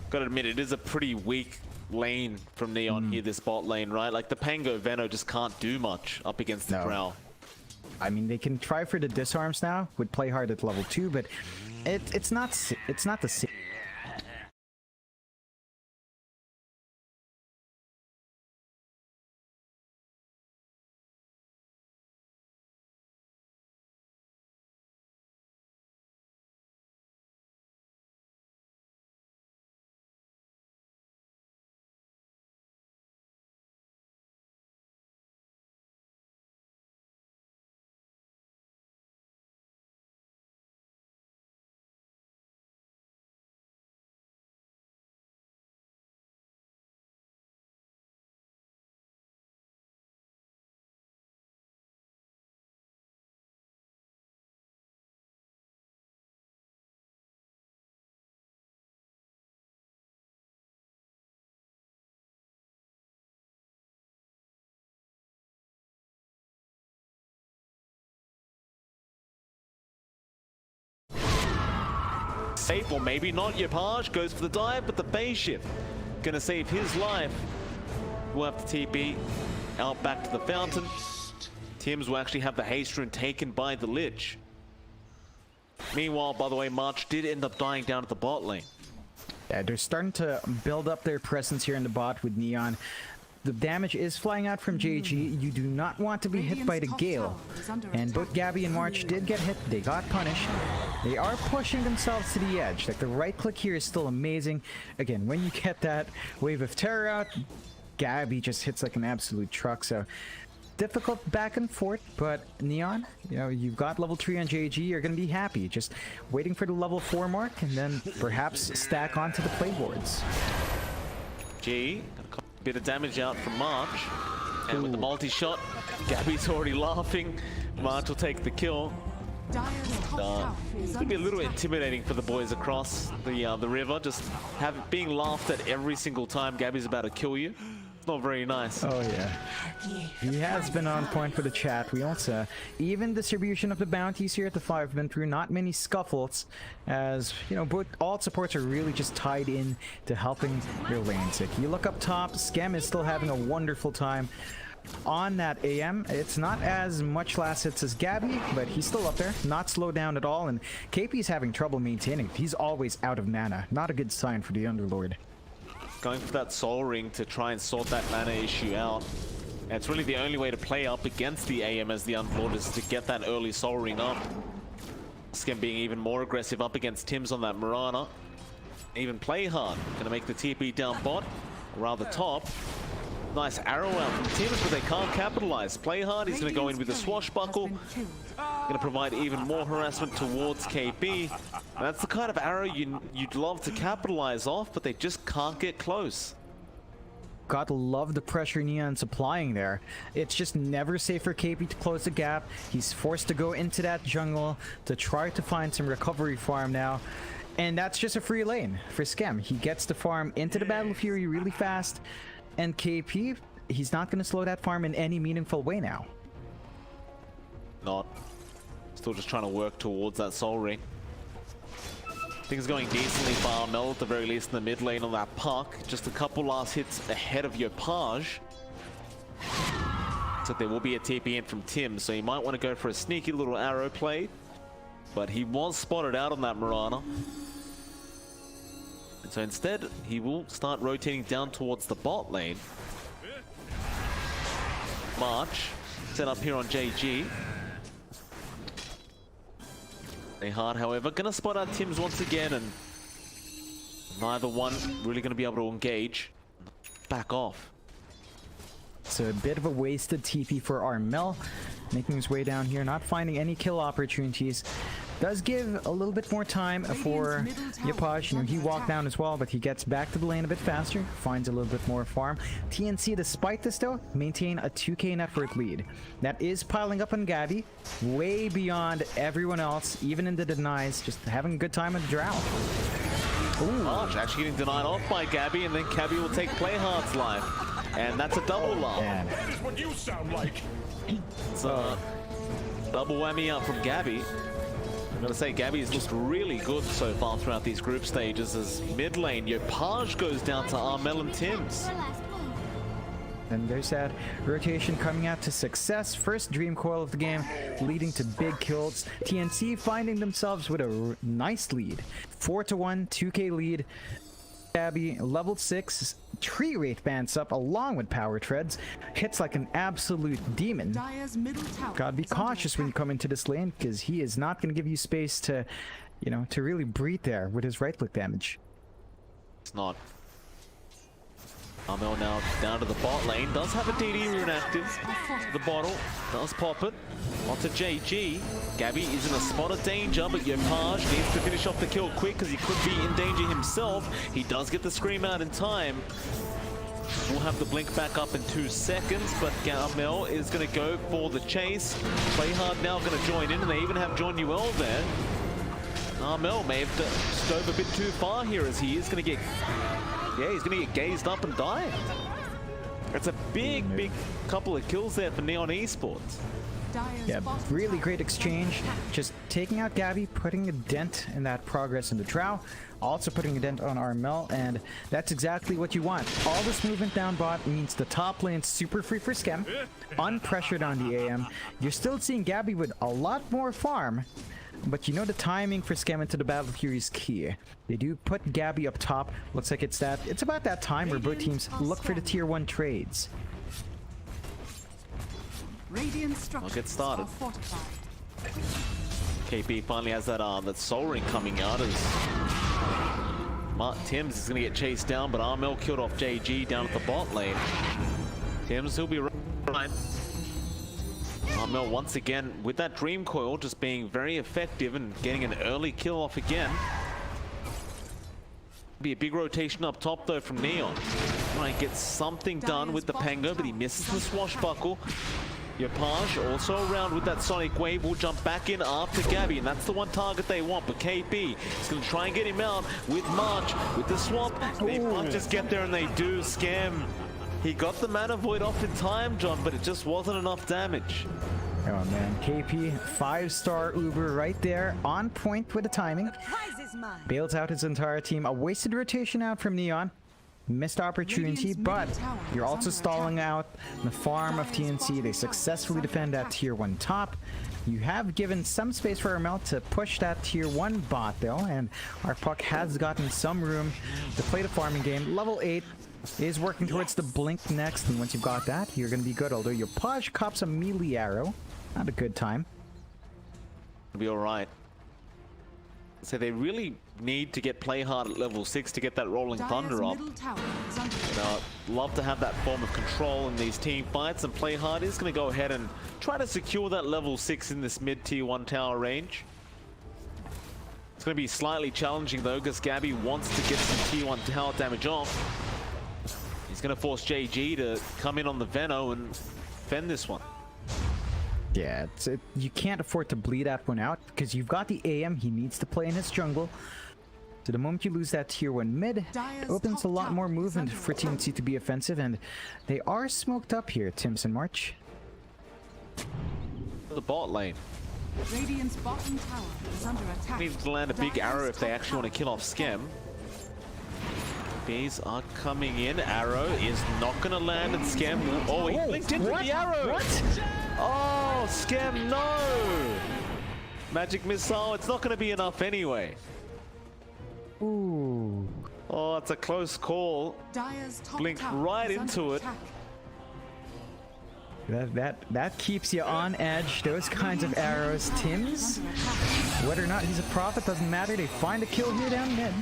Gotta admit, it is a pretty weak lane from Neon here, this bot lane, right? Like the Pango Veno just can't do much up against the Drow. I mean, they can try for the disarms now with play hard at level 2, but it's not the same. Safe, or maybe not. Yopaj goes for the dive, but the base shift gonna save his life. We'll have the TP out back to the fountain. Tims will actually have the haste rune taken by the Lich. Meanwhile, by the way, March did end up dying down at the bot lane. Yeah, they're starting to build up their presence here in the bot with Neon. The damage is flying out from JG. You do not want to be hit by the Gale. And both Gabby and March did get hit. They got punished. They are pushing themselves to the edge. Like, the right click here is still amazing. Again, when you get that Wave of Terror out, Gabby just hits like an absolute truck. So, difficult back and forth, but Neon, you know, you've got level 3 on JG. You're going to be happy. Just waiting for the level 4 mark and then perhaps stack onto the playboards. G, got a bit of damage out from March. And with the multi-shot, Gabby's already laughing. March will take the kill. It's gonna be a little intimidating for the boys across the river. Just being laughed at every single time Gabby's about to kill you. It's not very nice. Oh yeah, he has been on point for the chat. We also even distribution of the bounties here at the 5 been through not many scuffles, as you know, both all supports are really just tied in to helping their lanes. If you look up top, Skem is still having a wonderful time on that AM. It's not as much last hits as Gabby, but he's still up there, not slowed down at all, and KP's having trouble maintaining. He's always out of mana. Not a good sign for the Underlord. Going for that Soul Ring to try and sort that mana issue out. And it's really the only way to play up against the AM as the Underlord is to get that early Soul Ring up. Skem being even more aggressive up against Tims on that Mirana. Even play hard. Gonna make the TP down bot, or rather top. Nice arrow out from Tims, but they can't capitalize. Play hard, he's going to go in with a swashbuckle. Going to provide even more harassment towards KP. And that's the kind of arrow you'd love to capitalize off, but they just can't get close. Gotta love the pressure Neon's applying there. It's just never safe for KP to close the gap. He's forced to go into that jungle to try to find some recovery farm now. And that's just a free lane for Skem. He gets the farm into the Battle Fury really fast. And KP, he's not going to slow that farm in any meaningful way now. Not. Still just trying to work towards that Soul Ring. Things going decently for Armel at the very least in the mid lane on that puck. Just a couple last hits ahead of Yopaj. So there will be a TP in from Tim, so you might want to go for a sneaky little arrow play. But he was spotted out on that Mirana. And so instead, he will start rotating down towards the bot lane. March, set up here on JG. They hard, however, gonna spot out Tims once again, and neither one really gonna be able to engage. Back off. It's a bit of a wasted TP for Armel, making his way down here, not finding any kill opportunities. Does give a little bit more time for Yopaj. You know, he walked down as well, but he gets back to the lane a bit faster, finds a little bit more farm. TNC, despite this though, maintain a 2k net worth lead. That is piling up on Gabby, way beyond everyone else, even in the denies, just having a good time with the Drow. Ooh. March actually getting denied off by Gabby, and then Gabby will take Playhard's life. And that's a double laugh. That is what you sound like. So, double whammy out from Gabby. I'm gonna say Gabby's looked really good so far throughout these group stages as mid lane, Yopaj goes down to Armel and Tims. And there's that rotation coming out to success. First Dream Coil of the game, leading to big kills. TNC finding themselves with a nice lead. 4-1, 2k lead. Gabby, level 6, tree wraith bans up along with power treads. Hits like an absolute demon. Gotta be cautious when you come into this lane because he is not going to give you space to, you know, to really breathe there with his right click damage. It's not. Armel now down to the bot lane, does have a DD rune active. The bottle does pop it onto JG. Gabby is in a spot of danger, but Yopaj needs to finish off the kill quick because he could be in danger himself. He does get the scream out in time. We'll have the blink back up in 2 seconds, but Armel is going to go for the chase. Playhard now going to join in, and they even have John Newell there. Armel may have stove a bit too far here as he is going to get... Yeah, he's going to get gazed up and die. It's a big couple of kills there for Neon Esports. Yeah, really great exchange. Just taking out Gabby, putting a dent in that progress in the Drow, also putting a dent on Armel, and that's exactly what you want. All this movement down bot means the top lane's super free for Schem, unpressured on the AM. You're still seeing Gabby with a lot more farm, but you know the timing for Schem into the battle here is key. They do put Gabby up top. Looks like it's about that time where both teams look for the tier 1 trades. I'll get started. KP finally has that soul ring coming out as Tims is going to get chased down, but Armel killed off JG down at the bot lane. Tims, he'll be right. Armel once again with that Dream Coil just being very effective and getting an early kill off again. Be a big rotation up top though from Neon. Trying to get something done with the Pango, but he misses the swashbuckle. Yopaj also around with that Sonic Wave, will jump back in after Gabby, and that's the one target they want. But KP is going to try and get him out with March, with the swap. They might just get there, and they do. Schem. He got the Mana Void off in time, John, but it just wasn't enough damage. Oh man, KP, 5-star Uber right there, on point with the timing. Bails out his entire team. A wasted rotation out from Neon. Missed opportunity, but you're also stalling out the farm of TNC. They successfully defend that tier 1 top. You have given some space for Armel to push that tier 1 bot though, and our puck has gotten some room to play the farming game. Level 8 is working towards the blink next, and once you've got that, you're going to be good. Although your Paj cops a melee arrow. Not a good time. It'll be alright. So they really need to get play hard at level 6 to get that Rolling Thunder up. Love to have that form of control in these team fights, and play hard is going to go ahead and try to secure that level 6 in this mid tier 1 tower range. It's going to be slightly challenging though, because Gabby wants to get some tier 1 tower damage off. He's going to force JG to come in on the Veno and fend this one. Yeah, you can't afford to bleed that one out because you've got the AM. He needs to play in his jungle. So the moment you lose that tier 1 mid, it opens a lot more movement for TNC to be offensive, and they are smoked up here, Tims and March. The bot lane. Radiant's bottom tower is under attack. Need to land a big arrow if they actually want to kill off Schem. Bees are coming in. Arrow is not going to land, and Schem. Oh, he linked into the arrow. What? Oh, Schem, no! Magic missile. It's not going to be enough anyway. Ooh. Oh, it's a close call. Blinked right into it. That keeps you on edge. Those kinds of arrows. Tims, whether or not he's a prophet doesn't matter. They find a kill here down mid.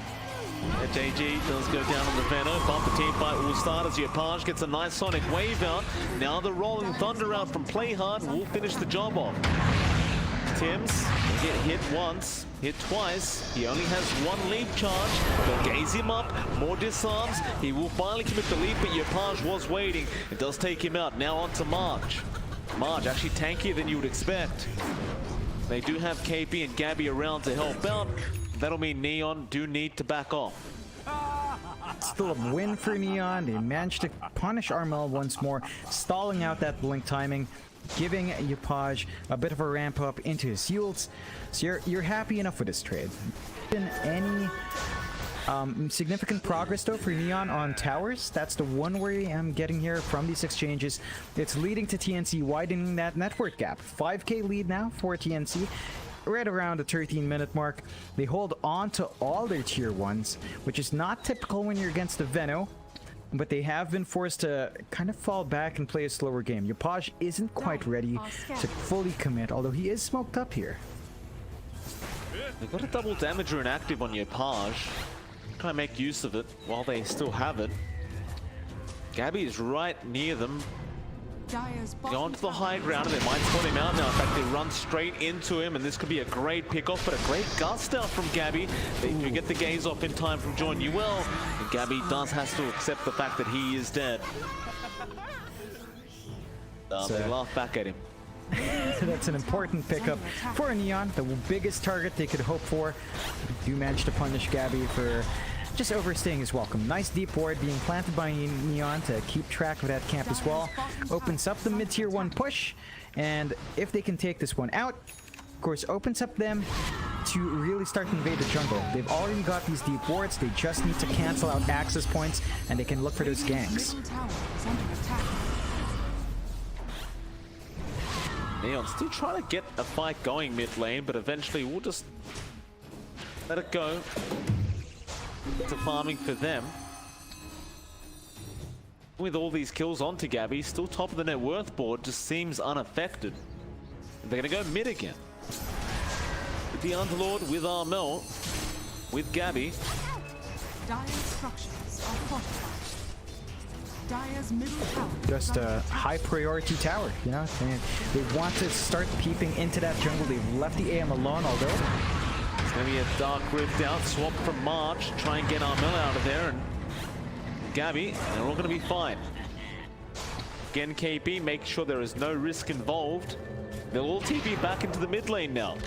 JG does go down on the Veno. Bumper team fight will start as Yopaj gets a nice Sonic Wave out. Now the Rolling Thunder out from Playhard will finish the job off. Tims get hit once, hit twice. He only has 1 leap charge. They'll gaze him up, more disarms. He will finally commit the leap, but Yopaj was waiting. It does take him out. Now on to March. March actually tankier than you would expect. They do have KP and Gabby around to help out. That'll mean Neon do need to back off. Still a win for Neon. They managed to punish Armel once more, stalling out that blink timing. giving Yupaj a bit of a ramp up into his yields. So you're happy enough with this trade. Been any significant progress though for Neon on towers? That's the one worry I'm getting here from these exchanges. It's leading to TNC widening that network gap. 5k lead now for TNC. Right around the 13-minute mark. They hold on to all their tier 1s, which is not typical when you're against the Veno, but they have been forced to kind of fall back and play a slower game. Yupaj isn't quite ready to fully commit, although he is smoked up here. They've got a double damager inactive on Yupaj. Try and make use of it while they still have it. Gabby is right near them. Go onto the high ground and they might spot him out now. In fact, they run straight into him, and this could be a great pickoff, but a great gust out from Gabby. They do get the gaze off in time from John Newell, and Gabby does have to accept the fact that he is dead. They laugh back at him. That's an important pickup for Neon, the biggest target they could hope for. They do manage to punish Gabby for just overstaying his welcome. Nice deep ward being planted by Neon to keep track of that camp as well. Opens up the mid-tier 1 push, and if they can take this one out, of course, opens up them to really start to invade the jungle. They've already got these deep wards. They just need to cancel out access points, and they can look for those ganks. Neon still trying to get a fight going mid lane, but eventually we'll just let it go to farming for them. With all these kills onto Gabby, still top of the net worth board, just seems unaffected. They're gonna go mid again. With the Underlord, with Armel, with Gabby. Dire structures are fortified. Dire's middle tower. Just a high priority tower, you know? They want to start peeping into that jungle. They've left the AM alone, although it's gonna be a dark rift out, swap from March, try and get Armel out of there, and Gabby, and they're all gonna be fine. Again, KP, make sure there is no risk involved. They'll all TP back into the mid lane now.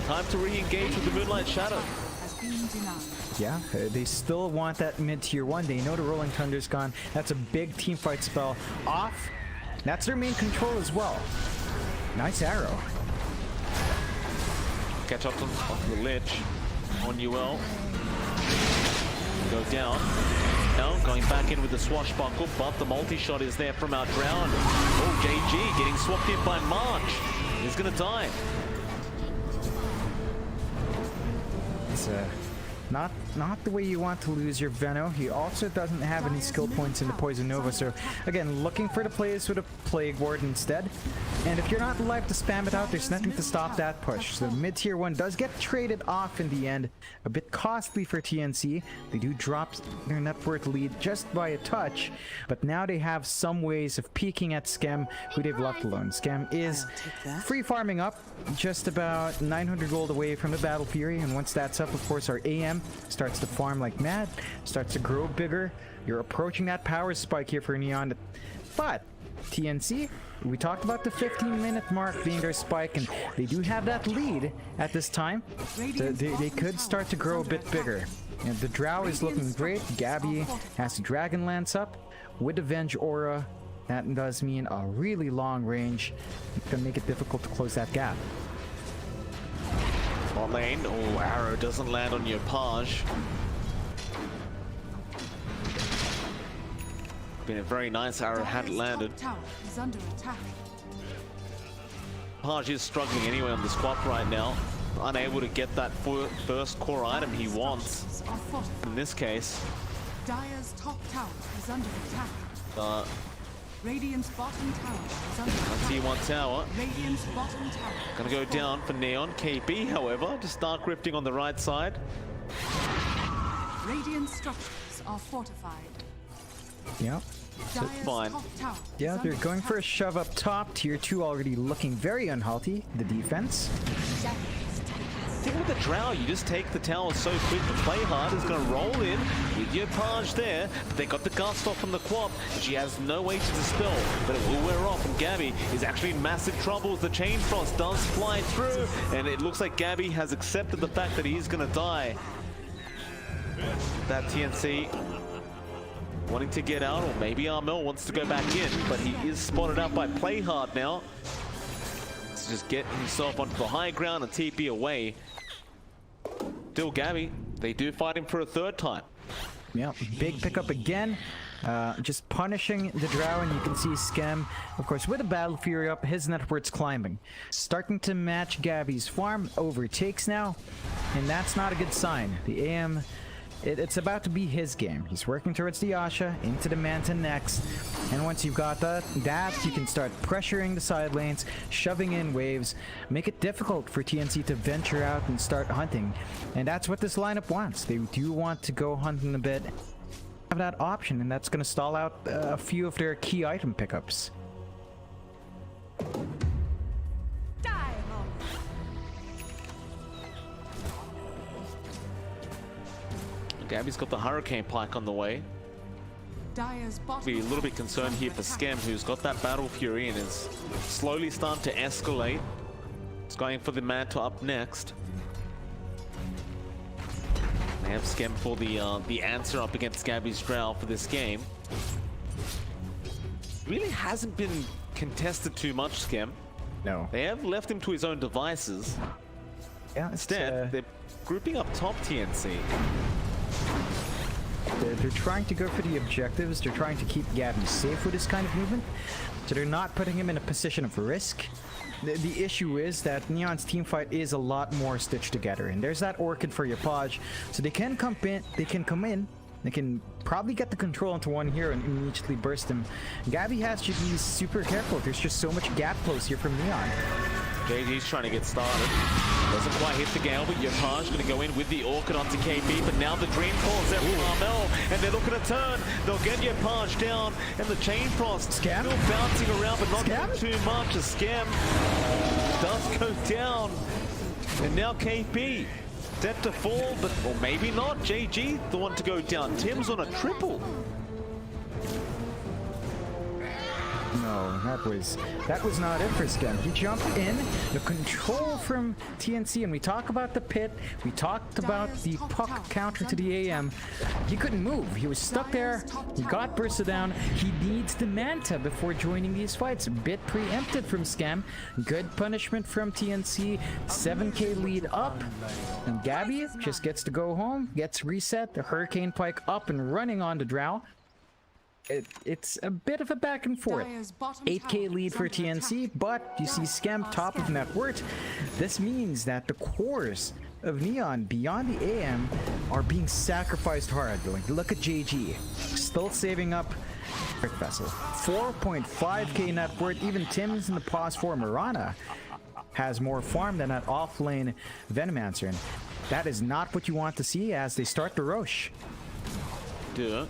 Time to re-engage with the Moonlight Shadow. yeah, they still want that mid-tier 1. They know the Rolling Thunder's gone. That's a big team fight spell off. That's their main control as well. Nice arrow. Catch up on the ledge on UL. Go down. Now going back in with the swashbuckle, but the multi-shot is there from our drown. Oh, JG getting swapped in by March. He's gonna die. It's not the way you want to lose your Veno. He also doesn't have any skill points in the Poison Nova, so again, looking for the plays with a Plague Ward instead. And if you're not alive to spam it out, there's nothing to stop that push. So mid-tier 1 does get traded off in the end. A bit costly for TNC. They do drop their net worth lead just by a touch, but now they have some ways of peeking at Scam, who they've left alone. Scam is free farming up, just about 900 gold away from the Battle Fury, and once that's up, of course, our AM starts to farm like mad, starts to grow bigger. You're approaching that power spike here for Neon, but TNC, we talked about the 15-minute mark being their spike, and they do have that lead at this time. So they could start to grow a bit bigger. And the Drow is looking great. Gabby has the Dragon Lance up with the Venge Aura. That does mean a really long range. It can make it difficult to close that gap. Bot lane. Oh, arrow doesn't land on your Page. Been a very nice arrow had landed. Is under attack. Page is struggling anyway on the squat right now. Unable to get that first core item he wants. In this case. Dire's top tower is under attack. Radiant's bottom tower is under attack. T1 tower. Radiant's bottom tower. Gonna go down for Neon. KP, however, just dark rifting on the right side. Radiant structures are fortified. Yep. Dire's fine. top tower is Yeah, they're under going for a attack. shove up top. Tier 2 already looking very unhealthy. The defense. I think with the Drow, you just take the tower so quick. The play hard is going to roll in with your Page there. But they got the gust off from the Quap. She has no way to dispel, but it will wear off. And Gabby is actually in massive trouble as the Chain Frost does fly through. And it looks like Gabby has accepted the fact that he's going to die. That TNC wanting to get out, or maybe Armel wants to go back in, but he is spotted out by Playhard now. just get himself onto the high ground and TP away. Still Gabby, they do fight him for a third time. Yeah, big pickup again. Just punishing the Drow, and you can see Scam, of course, with a Battle Fury up, his net worth's climbing. Starting to match Gabby's farm, overtakes now, and that's not a good sign. The AM, it's about to be his game. He's working towards the Asha, into the Manta next, and once you've got that, you can start pressuring the side lanes, shoving in waves, make it difficult for TNC to venture out and start hunting, and that's what this lineup wants. They do want to go hunting a bit, have that option, and that's going to stall out a few of their key item pickups. Gabby's got the Hurricane Pike on the way. Be a little bit concerned here for Scam, who's got that Battle Fury and is slowly starting to escalate. He's going for the Manta up next. They have Scam for the answer up against Gabby's Drow for this game. Really hasn't been contested too much, Scam. No. They have left him to his own devices. Yeah, instead, they're grouping up top TNC. They're trying to go for the objectives. They're trying to keep Gabby safe with this kind of movement. So they're not putting him in a position of risk. The issue is that Neon's teamfight is a lot more stitched together, and there's that Orchid for your Podge, so they can come in, they can probably get the control into one hero and immediately burst him. Gabby has to be super careful. There's just so much gap close here from Neon. JG's trying to get started. Doesn't quite hit the Gale, but Yopaj going to go in with the Orchid onto KP, but now the Dream calls out from Armel, and they're looking to turn. They'll get Yopaj down, and the Chain Frost Scam? still bouncing around, but not Scam? doing too much. A Scam does go down, and now KP set to fall, but or maybe not. JG, the one to go down. Tim's on a triple. No, that was not it for Scam. He jumped in, the control from TNC, and we talk about the pit, we talked about the puck counter to the AM. He couldn't move. He was stuck there. He got bursted down. He needs the Manta before joining these fights. A bit preempted from Scam. Good punishment from TNC. 7k lead up. And Gabby just gets to go home, gets reset. The Hurricane Pike up and running on the Drow. It's a bit of a back and forth. 8k lead for TNC, but you see Scam top of net worth. This means that the cores of Neon beyond the AM are being sacrificed hard. Like, look at JG, still saving up Brick Vessel. 4.5k net worth. Even Tim's in the pause for Mirana has more farm than that offlane Venomancer, and that is not what you want to see as they start the Roche. Do it.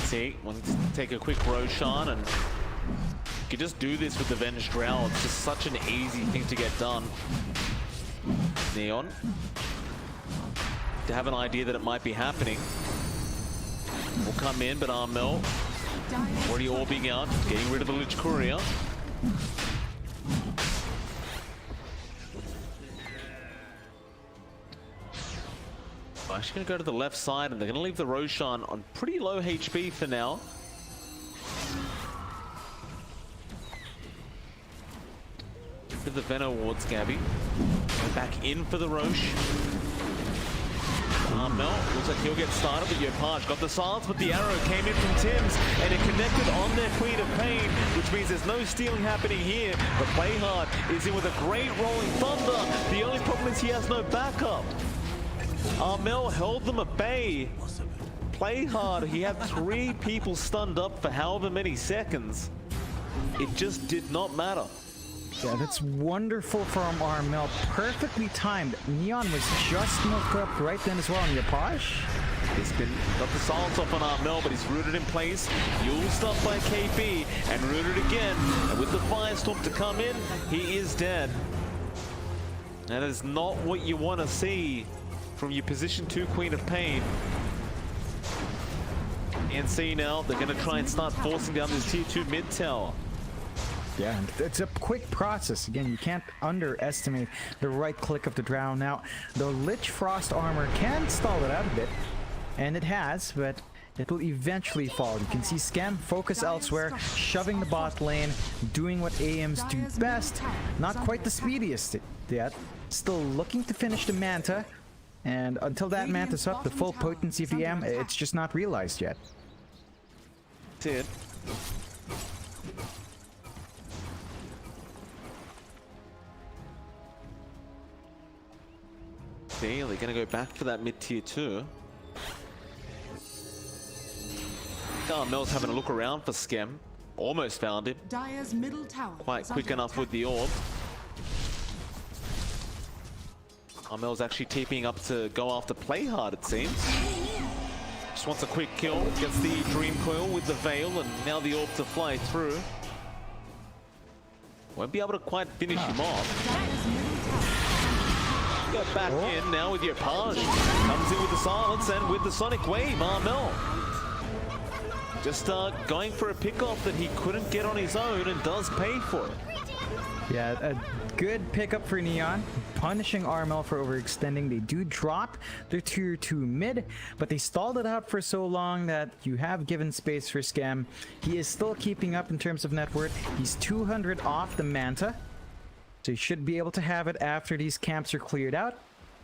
See, want to take a quick Roshan, and you can just do this with the Venged Drow. It's just such an easy thing to get done. Neon, to have an idea that it might be happening, will come in, but Armel already orbing out, getting rid of the Lich Courier. Actually going to go to the left side, and they're going to leave the Roshan on pretty low HP for now. To the Veno wards, Gabby. Back in for the Roche. Mel looks like he'll get started, but Yopaj got the silence, but the arrow came in from Tim's, and it connected on their Queen of Pain, which means there's no stealing happening here. But Playhard is in with a great Rolling Thunder. The only problem is he has no backup. Armel held them at bay. Playhard, he had 3 people stunned up for however many seconds. It just did not matter. Yeah, that's wonderful from Armel. Perfectly timed. Neon was just milked up right then as well on Yopaj. He's got the silence off on Armel, but he's rooted in place. Used up by KP and rooted again. And with the Firestorm to come in, he is dead. That is not what you want to see from your position 2 Queen of Pain. And see now, they're going to try and start forcing down this tier 2 mid tower. Yeah, it's a quick process. Again, you can't underestimate the right click of the Drow. Now, the Lich Frost armor can stall it out a bit, and it has, but it will eventually fall. You can see Scam focus elsewhere, shoving the bot lane, doing what AMs do best. Not quite the speediest yet. Still looking to finish the Manta. And until that Manta's up, the full potency of the AM, it's just not realized yet. That's it. Okay, they're gonna go back for that mid-tier 2. Mel's having a look around for Skem. Almost found him. Dire's middle tower Quite quick enough with the orb. Mel's actually TPing up to go after play hard, it seems. Just wants a quick kill. Gets the Dream Coil with the Veil, and now the orb to fly through. Won't be able to quite finish him off. Go back in now with your Page. Comes in with the silence and with the Sonic Wave, Mel. Just going for a pickoff that he couldn't get on his own and does pay for it. Yeah, a good pickup for Neon, punishing Armel for overextending. They do drop their tier 2 mid, but they stalled it out for so long that you have given space for Scam. He is still keeping up in terms of net worth. He's 200 off the Manta, so he should be able to have it after these camps are cleared out.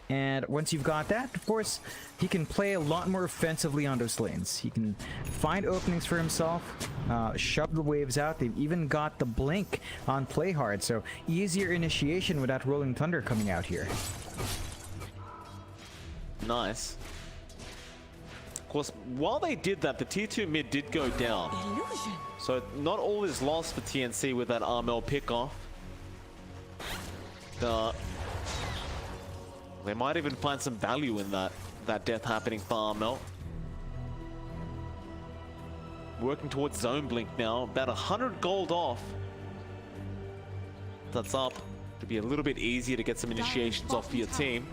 And once you've got that, of course, he can play a lot more offensively on those lanes. He can find openings for himself, shove the waves out. They've even got the blink on play hard, so easier initiation with that Rolling Thunder coming out here. Nice. Of course, while they did that, the tier 2 mid did go down. Illusion. So not all is lost for TNC with that Armel pickoff. They might even find some value in that death happening for Armel. Working towards Zone Blink now, about 100 gold off. That's up to be a little bit easier to get some initiations off for your team.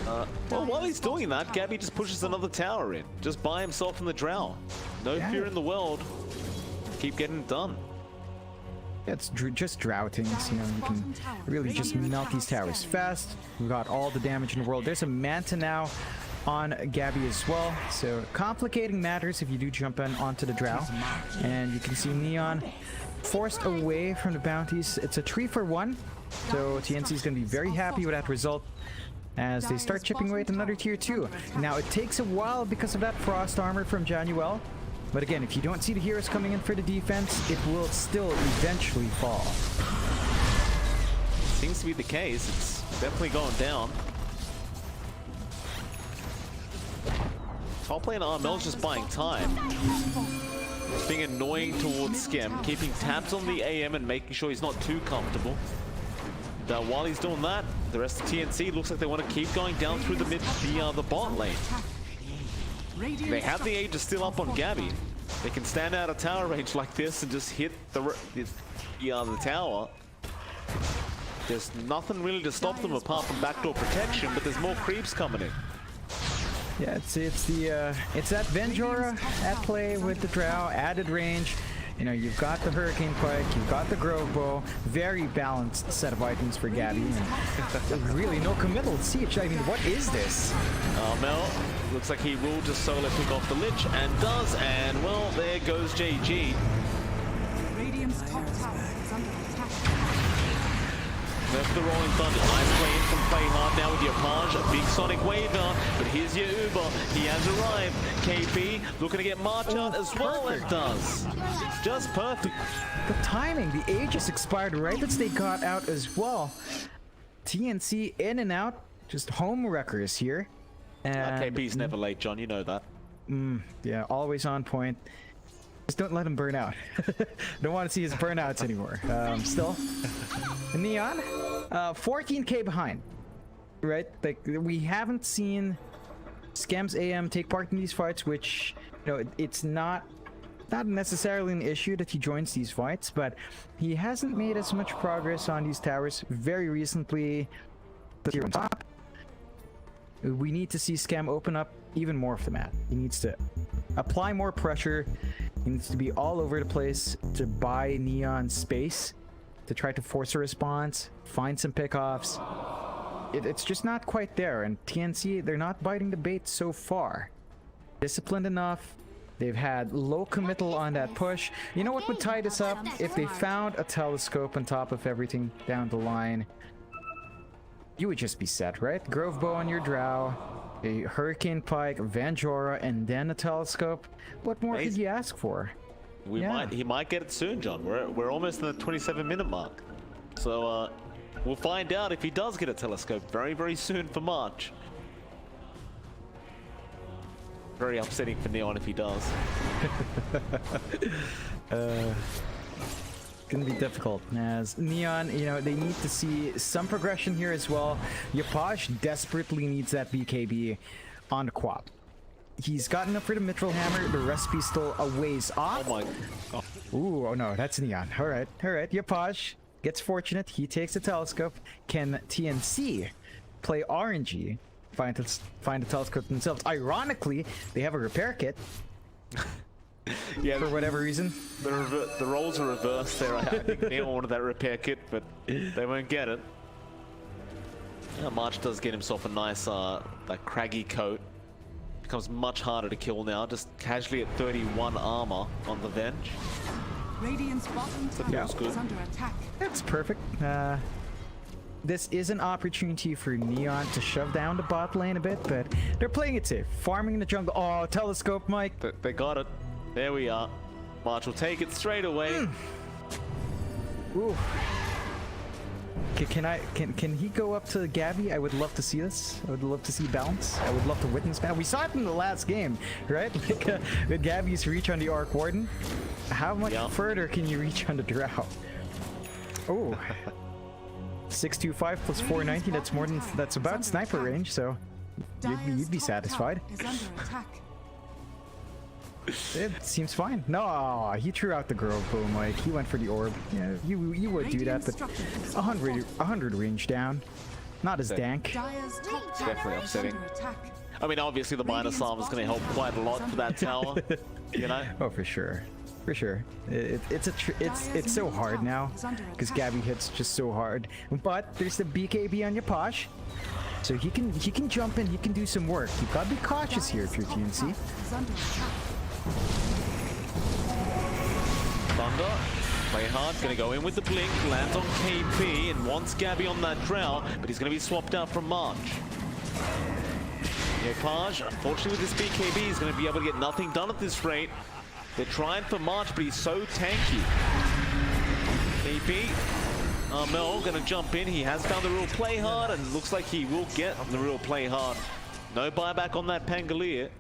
Well, while he's doing that, Gabby just pushes another tower in, just by himself in the Drow. No fear in the world. Keep getting it done. It's just droughtings, you know, you can really just melt these towers fast. We've got all the damage in the world. There's a Manta now on Gabby as well, so complicating matters if you do jump in onto the Drow. And you can see Neon forced away from the bounties. It's a 3-for-1, so TNC is going to be very happy with that result as they start chipping away at another tier 2. Now it takes a while because of that Frost Armor from Januel. But again, if you don't see the heroes coming in for the defense, it will still eventually fall. Seems to be the case. It's definitely going down. Top lane Armel's just buying time. Just being annoying towards Skem, keeping tabs on the AM and making sure he's not too comfortable. While he's doing that, the rest of TNC looks like they want to keep going down through the the bot lane. They have the Aegis still up on Gabby. They can stand out of tower range like this and just hit the tower. There's nothing really to stop them apart from backdoor protection, but there's more creeps coming in. Yeah, it's that Venjora at play with the Drow, added range. You know, you've got the Hurricane Pike, you've got the Grove Bow, very balanced set of items for Gabby, and really no committal siege. I mean, what is this? Mel looks like he will just solo pick off the Lich, and does, and well, there goes JG. Radiant's top tower is under attack. Left the Rolling Thunder. Nice play in from Play Hard now with your Page. A big Sonic Wave out, but here's your Uber. He has arrived. KP looking to get March out as well, and does. Just perfect. The timing, the Aegis expired right as they got out as well. TNC in and out, just home wreckers here. And KP's never late, John, you know that. Yeah, always on point. Just don't let him burn out. Don't want to see his burnouts anymore. Still, Neon, 14k behind, right? Like, we haven't seen Scam's AM take part in these fights, which, you know, it's not necessarily an issue that he joins these fights, but he hasn't made as much progress on these towers. Very recently, the tier on top. We need to see Scam open up even more of the map. He needs to apply more pressure. He needs to be all over the place to buy Neon space, to try to force a response, find some pickoffs. it's just not quite there. And TNC, they're not biting the bait so far. Disciplined enough. They've had low committal on that push. You know what would tie this up? If they found a telescope on top of everything down the line, you would just be set, right? Grove Bow on your Drow, a Hurricane Pike, Vanjora, and then a telescope. What more could you ask for? He might get it soon, John. We're almost in the 27-minute mark. So we'll find out if he does get a telescope very, very soon for March. Very upsetting for Neon if he does. Gonna be difficult as Neon, you know, they need to see some progression here as well. Yapaj desperately needs that BKB on the Quap. He's got enough for the Mithril Hammer. The recipe's still a ways off. Oh my god. Ooh, oh no, that's Neon. Alright, Yapaj gets fortunate. He takes a telescope. Can TNC play RNG? Find the telescope themselves. Ironically, they have a repair kit. Yeah, for whatever reason. The roles are reversed there. I think Neon wanted that repair kit, but they won't get it. Yeah, March does get himself a nice that craggy coat. Becomes much harder to kill now, just casually at 31 armor on the Venge. Radiant's bottom tower is under attack. That's perfect. This is an opportunity for Neon to shove down the bot lane a bit, but they're playing it safe. Farming in the jungle. Oh, telescope, Mike. They got it. There we are. March will take it straight away. Ooh. Can he go up to Gabby? I would love to see this. I would love to see balance. I would love to witness that. We saw it in the last game, right? Like, with Gabby's reach on the Arc Warden. How much further can you reach on the Drow? Oh. 625 plus 490, that's more than, that's about sniper range, so you'd be satisfied. It seems fine. No, he threw out the Grove Bow, Mike. He went for the orb. Yeah, you would do that, but 100 range down. Not as dank. Definitely upsetting. I mean, obviously the minus armor is going to help quite a lot for that tower, you know? Oh, for sure. For sure. It's so hard now because Gabby hits just so hard. But there's the BKB on Yapaj. So he can jump in, he can do some work. You gotta be cautious here if you're TNC. Thunder, play hard, gonna go in with the blink, lands on KP and wants Gabby on that Drow, but he's gonna be swapped out from March. Yapaj, unfortunately with this BKB, he's gonna be able to get nothing done at this rate. They're trying for March, but he's so tanky. KP, Mel gonna jump in. He has found the real play hard, and looks like he will get the real play hard. No buyback on that Pangolier.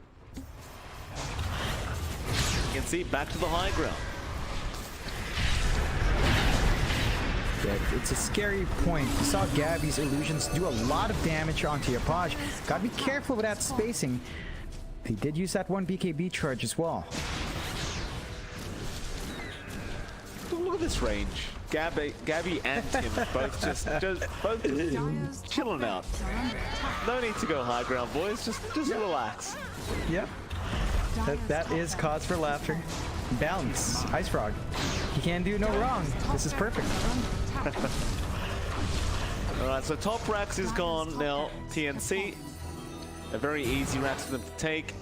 You can see back to the high ground. Yeah, it's a scary point. You saw Gabby's illusions do a lot of damage onto Yapaj. Gotta be careful with that spacing. He did use that one BKB charge as well. Look at this range. Gabby and Tim both just chilling out. No need to go high ground, boys. Just relax. Yep. That is cause for laughter. Balance. Ice Frog. He can't do no wrong. This is perfect. Alright, so top Rax is gone now. TNC. A very easy Rax for them to take.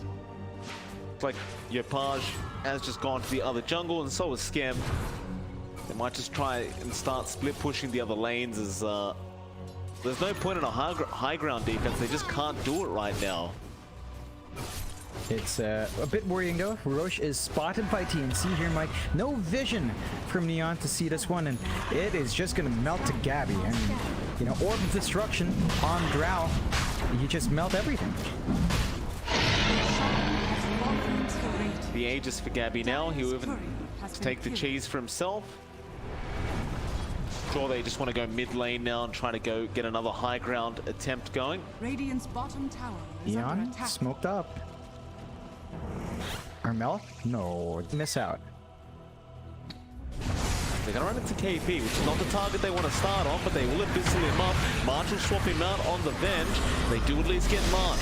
Looks like Yapaj has just gone to the other jungle, and so is Skem. They might just try and start split pushing the other lanes as there's no point in a high ground defense. They just can't do it right now. It's a bit worrying though. Roche is spotted by TNC here, Mike. No vision from Neon to see this one, and it is just gonna melt to Gabby. And you know, Orb of Destruction on Drow, you just melt everything. The Aegis for Gabby now. He'll even take the cheese for himself. Sure, they just want to go mid lane now and try to go get another high ground attempt going. Radiant's bottom tower is under Neon attack. smoked up. Armel? No, miss out. They're going to run into KP, which is not the target they want to start on, but they will abyssal him up. March will swap him out on the Venge. They do at least get March.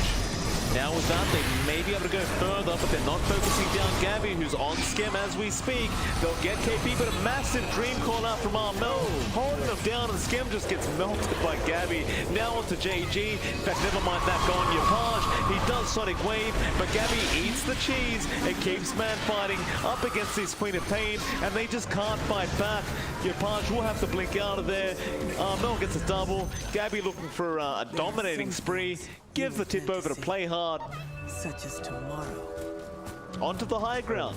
Now with that, they may be able to go further, but they're not focusing down Gabby, who's on Skim as we speak. They'll get KP, but a massive dream call out from Armel, holding them down, and Skim just gets melted by Gabby. Now onto JG. In fact, never mind that, gone Yapage. He does Sonic Wave, but Gabby eats the cheese and keeps man fighting up against this Queen of Pain, and they just can't fight back. Yapage will have to blink out of there. Armel gets a double. Gabby looking for a dominating spree. Gives the tip over to play hard. Such as tomorrow. Onto the high ground.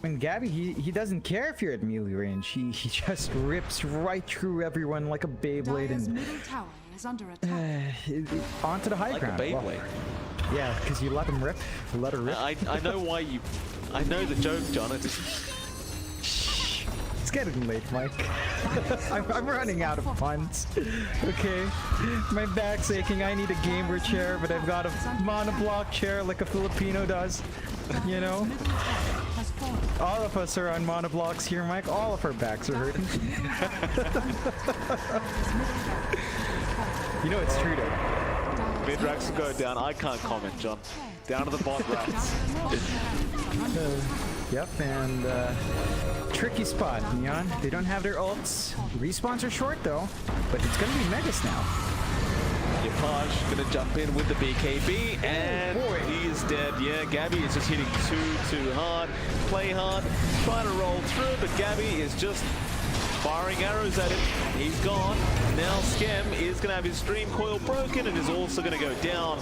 When Gabby, he doesn't care if you're at melee range. He just rips right through everyone like a Beyblade Dire's and middle tower is under attack. onto the high Like ground. a Beyblade. Well, yeah, because you let him rip. Let her rip. I know why you... I know the joke, John. It just... It's getting late, Mike. I'm running out of puns. Okay, my back's aching. I need a gamer chair, but I've got a monoblock chair like a Filipino does. You know? Middle tower has fallen. All of us are on monoblocks here, Mike. All of our backs are hurting. You know it's true though. Mid racks go down. I can't comment, John. Down to the bot racks. Yep, and tricky spot, Neon. They don't have their ults. Respawns are short though, but it's gonna be Megas now. Yapage gonna jump in with the BKB, and he is dead. Yeah, Gabby is just hitting too hard. Play hard, trying to roll through, but Gabby is just firing arrows at him. He's gone. Now Skem is going to have his stream coil broken and is also going to go down.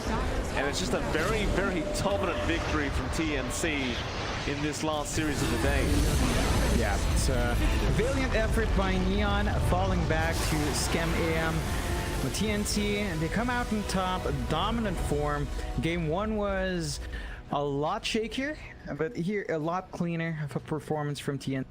And it's just a very, very dominant victory from TNC in this last series of the day. Yeah, it's a valiant effort by Neon, falling back to Skem AM. With TNC, they come out on top, dominant form. Game 1 was a lot shakier, but here a lot cleaner of a performance from TNC.